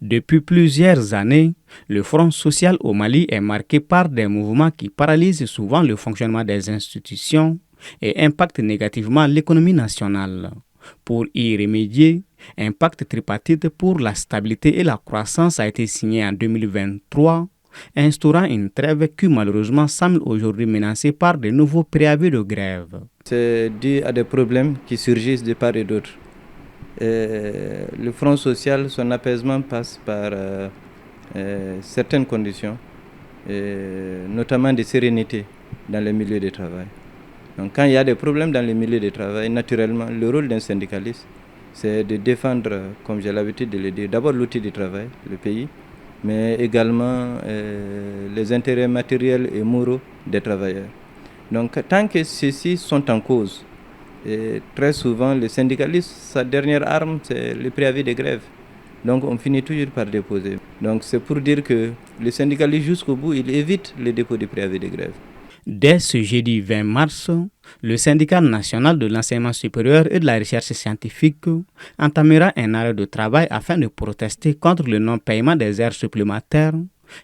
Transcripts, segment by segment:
Depuis plusieurs années, le Front social au Mali est marqué par des mouvements qui paralysent souvent le fonctionnement des institutions et impactent négativement l'économie nationale. Pour y remédier, un pacte tripartite pour la stabilité et la croissance a été signé en 2023, instaurant une trêve qui malheureusement semble aujourd'hui menacée par de nouveaux préavis de grève. C'est dû à des problèmes qui surgissent de part et d'autre. Le Front social, son apaisement passe par certaines conditions, notamment de sérénité dans les milieux de travail. Donc quand il y a des problèmes dans les milieux de travail, naturellement, le rôle d'un syndicaliste, c'est de défendre, comme j'ai l'habitude de le dire, d'abord l'outil du travail, le pays, mais également les intérêts matériels et moraux des travailleurs. Donc tant que ceux-ci sont en cause, et très souvent, le syndicaliste, sa dernière arme, c'est le préavis de grève. Donc on finit toujours par déposer. Donc c'est pour dire que le syndicaliste jusqu'au bout, il évite le dépôt de préavis de grève. Dès ce jeudi 20 mars, le syndicat national de l'enseignement supérieur et de la recherche scientifique entamera un arrêt de travail afin de protester contre le non-paiement des heures supplémentaires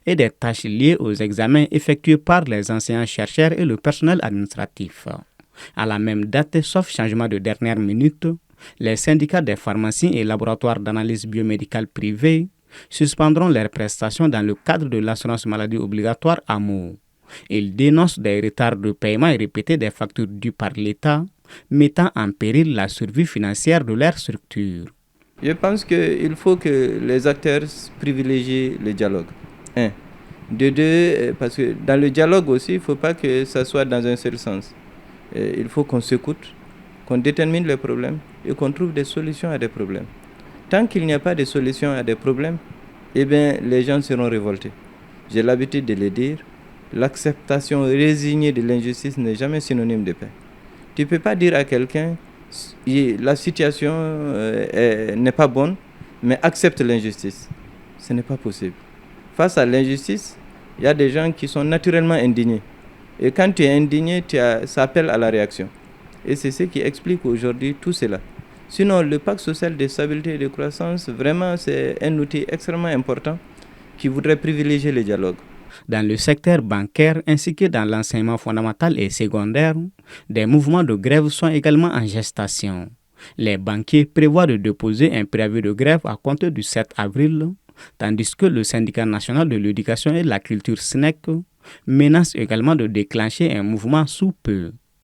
et des tâches liées aux examens effectués par les enseignants-chercheurs et le personnel administratif. À la même date, sauf changement de dernière minute, les syndicats des pharmacies et laboratoires d'analyse biomédicale privés suspendront leurs prestations dans le cadre de l'assurance maladie obligatoire AMO. Ils dénoncent des retards de paiement et répétés des factures dues par l'État, mettant en péril la survie financière de leur structure. Je pense qu'il faut que les acteurs privilégient le dialogue. Un. De deux, parce que dans le dialogue aussi, il ne faut pas que ça soit dans un seul sens. Il faut qu'on s'écoute, qu'on détermine les problèmes et qu'on trouve des solutions à des problèmes. Tant qu'il n'y a pas de solution à des problèmes, eh bien, les gens seront révoltés. J'ai l'habitude de le dire, l'acceptation résignée de l'injustice n'est jamais synonyme de paix. Tu ne peux pas dire à quelqu'un, la situation n'est pas bonne, mais accepte l'injustice. Ce n'est pas possible. Face à l'injustice, il y a des gens qui sont naturellement indignés. Et quand tu es indigné, ça appelle à la réaction. Et c'est ce qui explique aujourd'hui tout cela. Sinon, le pacte social de stabilité et de croissance, vraiment, c'est un outil extrêmement important qui voudrait privilégier le dialogue. Dans le secteur bancaire ainsi que dans l'enseignement fondamental et secondaire, des mouvements de grève sont également en gestation. Les banquiers prévoient de déposer un préavis de grève à compter du 7 avril, tandis que le syndicat national de l'éducation et de la culture SNEC menace également de déclencher un mouvement sous peu.